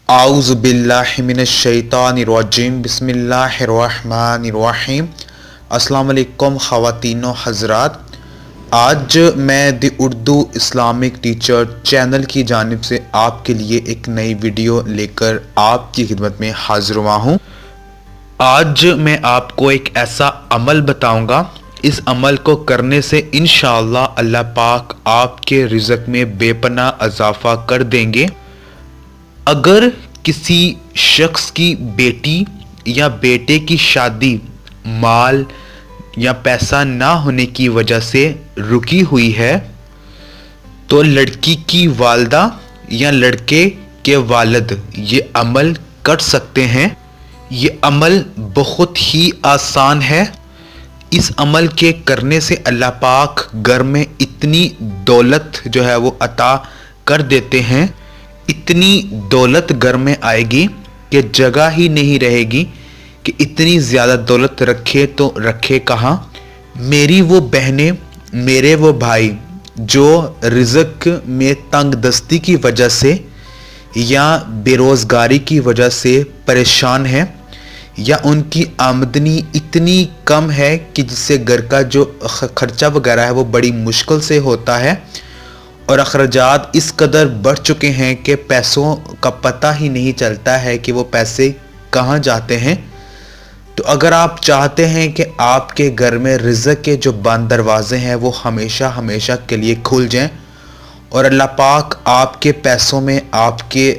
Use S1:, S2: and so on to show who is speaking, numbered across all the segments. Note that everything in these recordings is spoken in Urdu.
S1: اعوذ باللہ من الشیطان الرجیم بسم اللہ الرحمن الرحیم۔ السلام علیکم خواتین و حضرات، آج میں دی اردو اسلامک ٹیچر چینل کی جانب سے آپ کے لیے ایک نئی ویڈیو لے کر آپ کی خدمت میں حاضر ہوا ہوں۔ آج میں آپ کو ایک ایسا عمل بتاؤں گا، اس عمل کو کرنے سے انشاءاللہ اللہ پاک آپ کے رزق میں بے پناہ اضافہ کر دیں گے۔ اگر کسی شخص کی بیٹی یا بیٹے کی شادی مال یا پیسہ نہ ہونے کی وجہ سے رکی ہوئی ہے تو لڑکی کی والدہ یا لڑکے کے والد یہ عمل کر سکتے ہیں۔ یہ عمل بہت ہی آسان ہے۔ اس عمل کے کرنے سے اللہ پاک گھر میں اتنی دولت جو ہے وہ عطا کر دیتے ہیں، اتنی دولت گھر میں آئے گی کہ جگہ ہی نہیں رہے گی کہ اتنی زیادہ دولت رکھے تو رکھے کہاں۔ میری وہ بہنیں، میرے وہ بھائی جو رزق میں تنگ دستی کی وجہ سے یا بے روزگاری کی وجہ سے پریشان ہیں، یا ان کی آمدنی اتنی کم ہے کہ جس سے گھر کا جو خرچہ وغیرہ ہے وہ بڑی مشکل سے ہوتا ہے، اور اخراجات اس قدر بڑھ چکے ہیں کہ پیسوں کا پتہ ہی نہیں چلتا ہے کہ وہ پیسے کہاں جاتے ہیں۔ تو اگر آپ چاہتے ہیں کہ آپ کے گھر میں رزق کے جو بند دروازے ہیں وہ ہمیشہ کے لیے کھل جائیں، اور اللہ پاک آپ کے پیسوں میں، آپ کے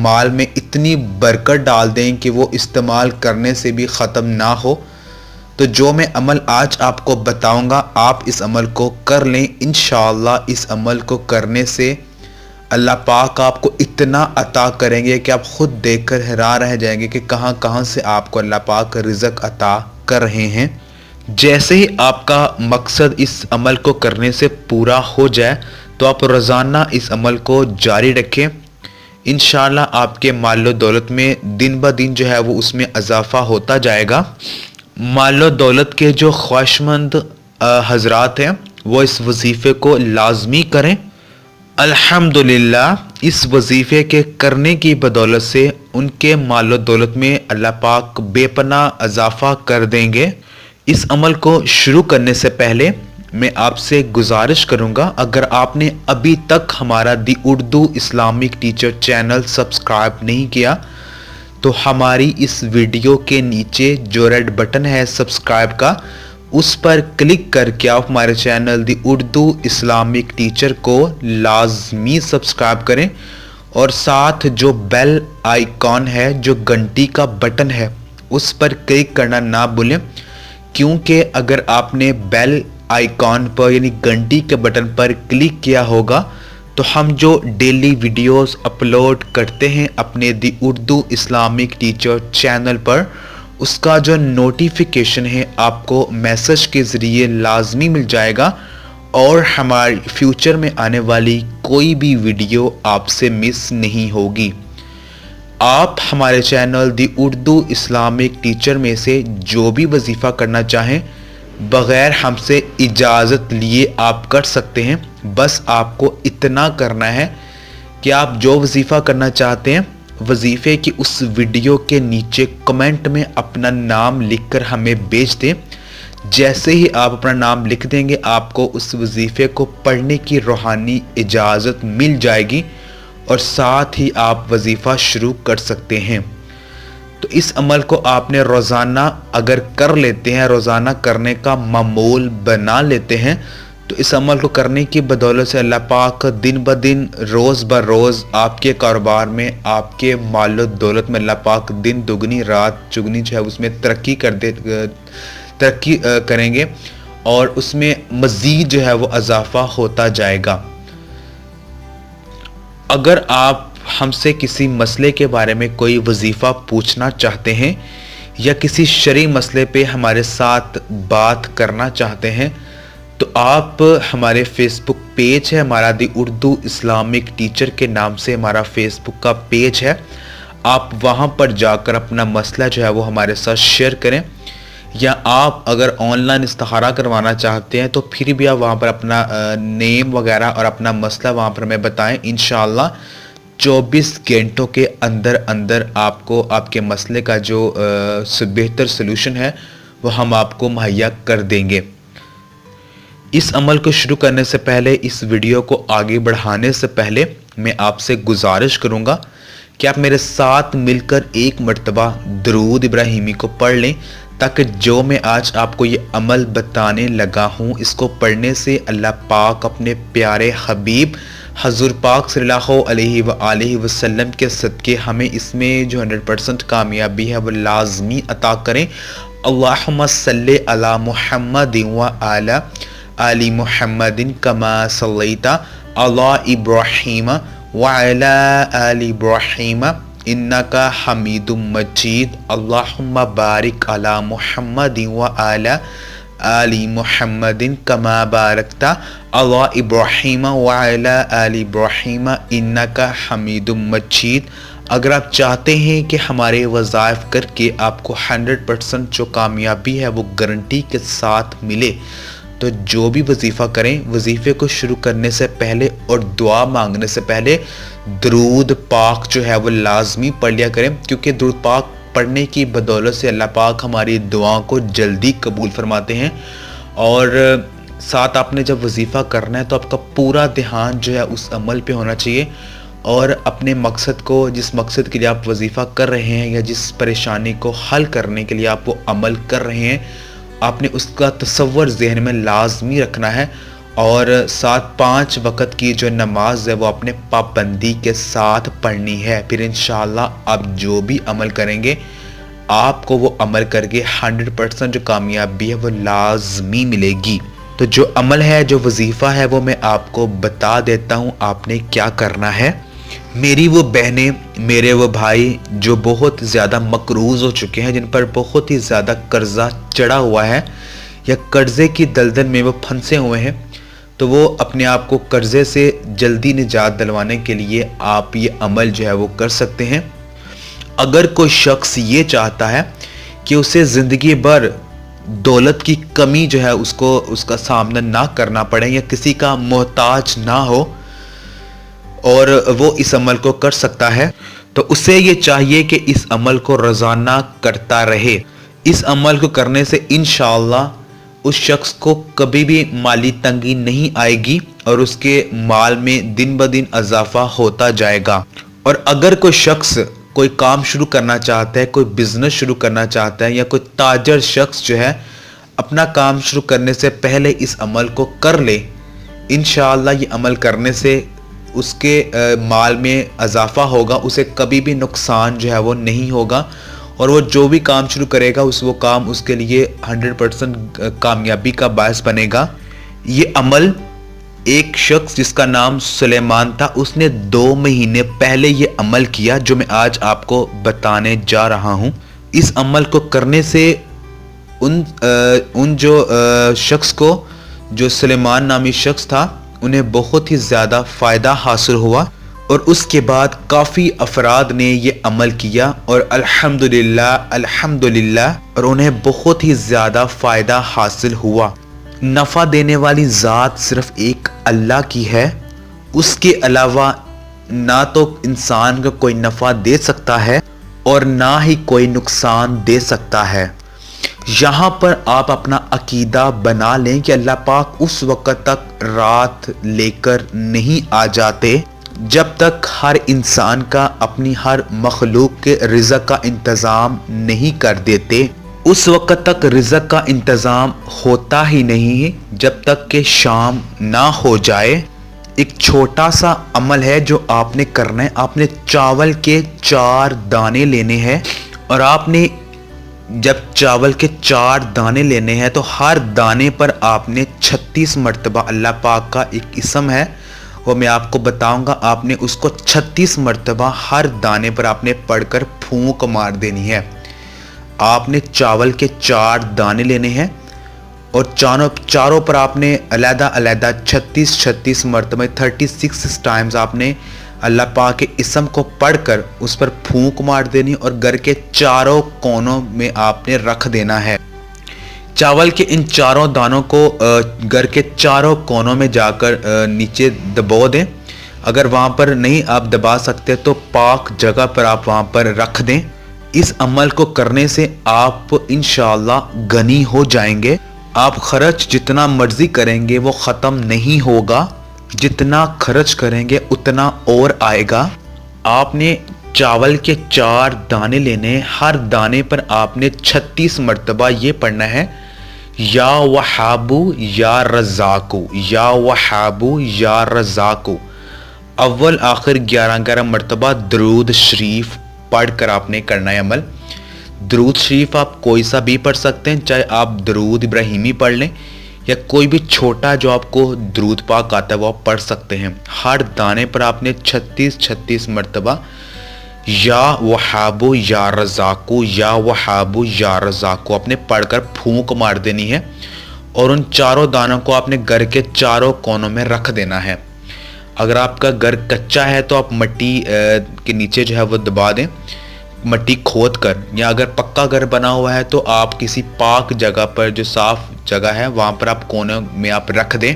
S1: مال میں اتنی برکت ڈال دیں کہ وہ استعمال کرنے سے بھی ختم نہ ہو، تو جو میں عمل آج آپ کو بتاؤں گا آپ اس عمل کو کر لیں۔ انشاءاللہ اس عمل کو کرنے سے اللہ پاک آپ کو اتنا عطا کریں گے کہ آپ خود دیکھ کر حیران رہ جائیں گے کہ کہاں سے آپ کو اللہ پاک رزق عطا کر رہے ہیں۔ جیسے ہی آپ کا مقصد اس عمل کو کرنے سے پورا ہو جائے تو آپ روزانہ اس عمل کو جاری رکھیں۔ انشاءاللہ آپ کے مال و دولت میں دن بہ دن جو ہے وہ اس میں اضافہ ہوتا جائے گا۔ مال و دولت کے جو خواہش مند حضرات ہیں وہ اس وظیفے کو لازمی کریں۔ الحمدللہ اس وظیفے کے کرنے کی بدولت سے ان کے مال و دولت میں اللہ پاک بے پناہ اضافہ کر دیں گے۔ اس عمل کو شروع کرنے سے پہلے میں آپ سے گزارش کروں گا، اگر آپ نے ابھی تک ہمارا the Urdu Islamic teacher channel subscribe نہیں کیا تو ہماری اس ویڈیو کے نیچے جو ریڈ بٹن ہے سبسکرائب کا، اس پر کلک کر کے آپ ہمارے چینل دی اردو اسلامک ٹیچر کو لازمی سبسکرائب کریں، اور ساتھ جو بیل آئیکن ہے، جو گھنٹی کا بٹن ہے، اس پر کلک کرنا نہ بھولیں، کیونکہ اگر آپ نے بیل آئیکن پر یعنی گھنٹی کے بٹن پر کلک کیا ہوگا تو ہم جو ڈیلی ویڈیوز اپلوڈ کرتے ہیں اپنے دی اردو اسلامک ٹیچر چینل پر، اس کا جو نوٹیفیکیشن ہے آپ کو میسج کے ذریعے لازمی مل جائے گا، اور ہماری فیوچر میں آنے والی کوئی بھی ویڈیو آپ سے مس نہیں ہوگی۔ آپ ہمارے چینل دی اردو اسلامک ٹیچر میں سے جو بھی وظیفہ کرنا چاہیں بغیر ہم سے اجازت لیے آپ کر سکتے ہیں۔ بس آپ کو اتنا کرنا ہے کہ آپ جو وظیفہ کرنا چاہتے ہیں وظیفے کی اس ویڈیو کے نیچے کمنٹ میں اپنا نام لکھ کر ہمیں بھیج دیں۔ جیسے ہی آپ اپنا نام لکھ دیں گے آپ کو اس وظیفے کو پڑھنے کی روحانی اجازت مل جائے گی، اور ساتھ ہی آپ وظیفہ شروع کر سکتے ہیں۔ تو اس عمل کو آپ نے روزانہ اگر کر لیتے ہیں، روزانہ کرنے کا معمول بنا لیتے ہیں، تو اس عمل کو کرنے کی بدولت سے اللہ پاک دن بہ دن، روز بہ روز آپ کے کاروبار میں، آپ کے مال و دولت میں اللہ پاک دن دگنی رات چگنی جو ہے اس میں ترقی کریں گے، اور اس میں مزید جو ہے وہ اضافہ ہوتا جائے گا۔ اگر آپ ہم سے کسی مسئلے کے بارے میں کوئی وظیفہ پوچھنا چاہتے ہیں یا کسی شرعی مسئلے پہ ہمارے ساتھ بات کرنا چاہتے ہیں تو آپ ہمارے فیس بک پیج ہے، ہمارا دی اردو اسلامک ٹیچر کے نام سے ہمارا فیس بک کا پیج ہے، آپ وہاں پر جا کر اپنا مسئلہ جو ہے وہ ہمارے ساتھ شیئر کریں، یا آپ اگر آن لائن استخارہ کروانا چاہتے ہیں تو پھر بھی آپ وہاں پر اپنا نیم وغیرہ اور اپنا مسئلہ وہاں پر ہمیں بتائیں۔ انشاءاللہ 24 گھنٹوں کے اندر اندر آپ کو آپ کے مسئلے کا جو بہتر سلوشن ہے وہ ہم آپ کو مہیا کر دیں گے۔ اس عمل کو شروع کرنے سے پہلے، اس ویڈیو کو آگے بڑھانے سے پہلے میں آپ سے گزارش کروں گا کہ آپ میرے ساتھ مل کر ایک مرتبہ درود ابراہیمی کو پڑھ لیں، تاکہ جو میں آج آپ کو یہ عمل بتانے لگا ہوں اس کو پڑھنے سے اللہ پاک اپنے پیارے حبیب حضور پاک صلی اللہ علیہ وآلہ وسلم کے صدقے ہمیں اس میں جو 100% کامیابی ہے وہ لازمی عطا کریں۔ اللہم صلی علی محمد وعلی آل محمد کما صلیت علی ابراہیم وعلی آل ابراہیم انکا حمید مجید۔ اللہم بارک علی محمد وعلی آل محمد کما بارکت علی ابراہیم وعلی آل ابراہیم انکا حمید مجید۔ اگر آپ چاہتے ہیں کہ ہمارے وظائف کر کے آپ کو 100% جو کامیابی ہے وہ گارنٹی کے ساتھ ملے، تو جو بھی وظیفہ کریں، وظیفے کو شروع کرنے سے پہلے اور دعا مانگنے سے پہلے درود پاک جو ہے وہ لازمی پڑھ لیا کریں، کیونکہ درود پاک پڑھنے کی بدولت سے اللہ پاک ہماری دعاؤں کو جلدی قبول فرماتے ہیں۔ اور ساتھ آپ نے جب وظیفہ کرنا ہے تو آپ کا پورا دھیان جو ہے اس عمل پہ ہونا چاہیے، اور اپنے مقصد کو، جس مقصد کے لیے آپ وظیفہ کر رہے ہیں یا جس پریشانی کو حل کرنے کے لیے آپ وہ عمل کر رہے ہیں، آپ نے اس کا تصور ذہن میں لازمی رکھنا ہے، اور ساتھ 5 وقت کی جو نماز ہے وہ اپنے پابندی کے ساتھ پڑھنی ہے۔ پھر انشاءاللہ آپ جو بھی عمل کریں گے آپ کو وہ عمل کر کے 100% جو کامیابی ہے وہ لازمی ملے گی۔ تو جو عمل ہے، جو وظیفہ ہے، وہ میں آپ کو بتا دیتا ہوں آپ نے کیا کرنا ہے۔ میری وہ بہنیں، میرے وہ بھائی جو بہت زیادہ مقروض ہو چکے ہیں، جن پر بہت ہی زیادہ قرضہ چڑھا ہوا ہے یا قرضے کی دلدل میں وہ پھنسے ہوئے ہیں، تو وہ اپنے آپ کو قرضے سے جلدی نجات دلوانے کے لیے آپ یہ عمل جو ہے وہ کر سکتے ہیں۔ اگر کوئی شخص یہ چاہتا ہے کہ اسے زندگی بھر دولت کی کمی جو ہے اس کا سامنا نہ کرنا پڑے یا کسی کا محتاج نہ ہو، اور وہ اس عمل کو کر سکتا ہے، تو اسے یہ چاہیے کہ اس عمل کو روزانہ کرتا رہے۔ اس عمل کو کرنے سے انشاءاللہ اس شخص کو کبھی بھی مالی تنگی نہیں آئے گی، اور اس کے مال میں دن بدن اضافہ ہوتا جائے گا۔ اور اگر کوئی شخص کوئی کام شروع کرنا چاہتا ہے، کوئی بزنس شروع کرنا چاہتا ہے، یا کوئی تاجر شخص جو ہے اپنا کام شروع کرنے سے پہلے اس عمل کو کر لے، انشاءاللہ یہ عمل کرنے سے اس کے مال میں اضافہ ہوگا، اسے کبھی بھی نقصان جو ہے وہ نہیں ہوگا، اور وہ جو بھی کام شروع کرے گا وہ کام اس کے لیے 100% کامیابی کا باعث بنے گا۔ یہ عمل ایک شخص جس کا نام سلیمان تھا، اس نے 2 مہینے پہلے یہ عمل کیا جو میں آج آپ کو بتانے جا رہا ہوں۔ اس عمل کو کرنے سے ان جو شخص کو، جو سلیمان نامی شخص تھا، انہیں بہت ہی زیادہ فائدہ حاصل ہوا، اور اس کے بعد کافی افراد نے یہ عمل کیا، اور الحمدللہ اور انہیں بہت ہی زیادہ فائدہ حاصل ہوا۔ نفع دینے والی ذات صرف ایک اللہ کی ہے، اس کے علاوہ نہ تو انسان کو کوئی نفع دے سکتا ہے اور نہ ہی کوئی نقصان دے سکتا ہے۔ یہاں پر آپ اپنا عقیدہ بنا لیں کہ اللہ پاک اس وقت تک رات لے کر نہیں آ جاتے جب تک ہر انسان کا، اپنی ہر مخلوق کے رزق کا انتظام نہیں کر دیتے۔ اس وقت تک رزق کا انتظام ہوتا ہی نہیں جب تک کہ شام نہ ہو جائے۔ ایک چھوٹا سا عمل ہے جو آپ نے کرنا ہے۔ آپ نے چاول کے 4 دانے لینے ہیں، اور آپ نے جب چاول کے 4 دانے لینے ہیں تو ہر دانے پر آپ نے 36 مرتبہ، اللہ پاک کا ایک اسم ہے وہ میں آپ کو بتاؤں گا، آپ نے اس کو 36 مرتبہ ہر دانے پر آپ نے پڑھ کر پھونک مار دینی ہے۔ آپ نے چاول کے 4 دانے لینے ہیں، اور چاروں پر آپ نے علیحدہ علیحدہ 36 مرتبہ 36 ٹائمز آپ نے اللہ پاک کے اسم کو پڑھ کر اس پر پھونک مار دینی، اور گھر کے چاروں کونوں میں آپ نے رکھ دینا ہے۔ چاول کے ان 4 دانوں کو گھر کے چاروں کونوں میں جا کر نیچے دبو دیں۔ اگر وہاں پر نہیں آپ دبا سکتے تو پاک جگہ پر آپ وہاں پر رکھ دیں۔ اس عمل کو کرنے سے آپ انشاءاللہ غنی ہو جائیں گے۔ آپ خرچ جتنا مرضی کریں گے وہ ختم نہیں ہوگا، جتنا خرچ کریں گے اتنا اور آئے گا۔ آپ نے چاول کے 4 دانے لینے، ہر دانے پر آپ نے 36 مرتبہ یہ پڑھنا ہے، یا وہابو یا رزاقو، یا وہابو یا رزاقو۔ اول آخر 11 مرتبہ درود شریف پڑھ کر آپ نے کرنا ہے عمل۔ درود شریف آپ کوئی سا بھی پڑھ سکتے ہیں، چاہے آپ درود ابراہیمی پڑھ لیں یا کوئی بھی چھوٹا جو آپ کو درود پاک آتا ہے وہ آپ پڑھ سکتے ہیں۔ ہر دانے پر آپ نے 36 مرتبہ یا وہابو یا رزاقو، یا وہابو یا رزاقو اپنے پڑھ کر پھونک مار دینی ہے، اور ان 4 دانوں کو آپ نے گھر کے چاروں کونوں میں رکھ دینا ہے۔ اگر آپ کا گھر کچا ہے تو آپ مٹی کے نیچے جو ہے وہ دبا دیں، مٹی کھود کر، یا اگر پکا گھر بنا ہوا ہے تو آپ کسی پاک جگہ پر جو صاف جگہ ہے وہاں پر آپ کونے میں آپ رکھ دیں،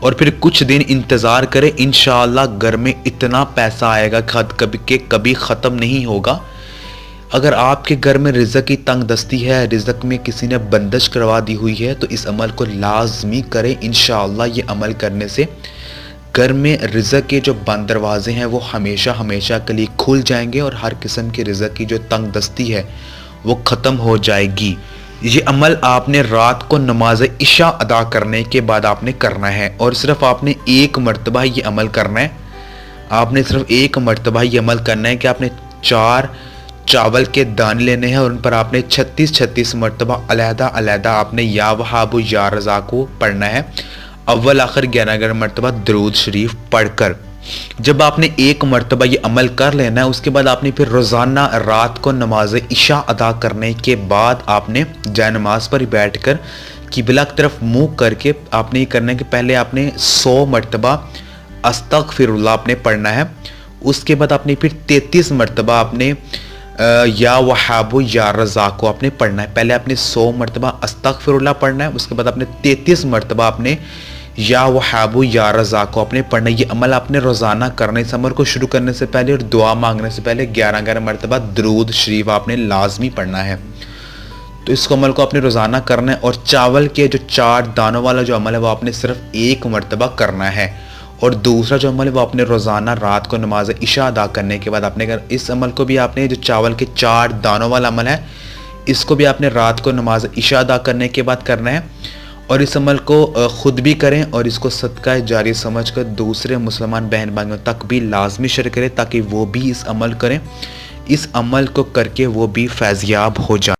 S1: اور پھر کچھ دن انتظار کریں۔ انشاءاللہ گھر میں اتنا پیسہ آئے گا کہ کبھی ختم نہیں ہوگا۔ اگر آپ کے گھر میں رزق کی تنگ دستی ہے، رزق میں کسی نے بندش کروا دی ہوئی ہے، تو اس عمل کو لازمی کریں۔ انشاءاللہ یہ عمل کرنے سے گھر میں رزق کے جو بند دروازے ہیں وہ ہمیشہ کے لیے کھل جائیں گے، اور ہر قسم کے رزق کی جو تنگ دستی ہے وہ ختم ہو جائے گی۔ یہ عمل آپ نے رات کو نماز عشاء ادا کرنے کے بعد آپ نے کرنا ہے، اور صرف آپ نے 1 مرتبہ یہ عمل کرنا ہے۔ آپ نے صرف 1 مرتبہ یہ عمل کرنا ہے کہ آپ نے 4 چاول کے دانے لینے ہیں، اور ان پر آپ نے 36 مرتبہ علیحدہ آپ نے یا وہاب یا رزاق پڑھنا ہے، اول آخر 11 مرتبہ درود شریف پڑھ کر۔ جب آپ نے 1 مرتبہ یہ عمل کر لینا ہے، اس کے بعد آپ نے پھر روزانہ رات کو نماز عشاء ادا کرنے کے بعد آپ نے جائے نماز پر بیٹھ کر قبلہ کی طرف منہ کر کے آپ نے یہ کرنا ہے کہ پہلے آپ نے 100 مرتبہ استغفر اللہ آپ نے پڑھنا ہے، اس کے بعد آپ نے پھر 33 مرتبہ آپ نے یا وہاب یا رزاق آپ نے پڑھنا ہے۔ پہلے آپ نے 100 مرتبہ استغفر اللہ پڑھنا ہے، اس کے بعد آپ نے 33 مرتبہ آپ نے یا وہاب یا رزاق آپ نے پڑھنا ہے۔ یہ عمل آپ نے روزانہ کرنے، اس عمل کو شروع کرنے سے پہلے اور دعا مانگنے سے پہلے 11 مرتبہ درود شریف آپ نے لازمی پڑھنا ہے۔ تو اس عمل کو آپ نے روزانہ کرنا ہے، اور چاول کے جو 4 دانوں والا جو عمل ہے وہ آپ نے صرف 1 مرتبہ کرنا ہے، اور دوسرا جو عمل ہے وہ آپ نے روزانہ رات کو نماز عشاء ادا کرنے کے بعد آپ نے اس عمل کو بھی آپ نے جو چاول کے 4 دانوں والا عمل ہے اس کو بھی آپ نے رات کو نماز عشاء ادا کرنے کے بعد کرنا ہے، اور اس عمل کو خود بھی کریں اور اس کو صدقہ جاری سمجھ کر دوسرے مسلمان بہن بھائیوں تک بھی لازمی شیئر کریں، تاکہ وہ بھی اس عمل کریں، اس عمل کو کر کے وہ بھی فیض یاب ہو جائیں۔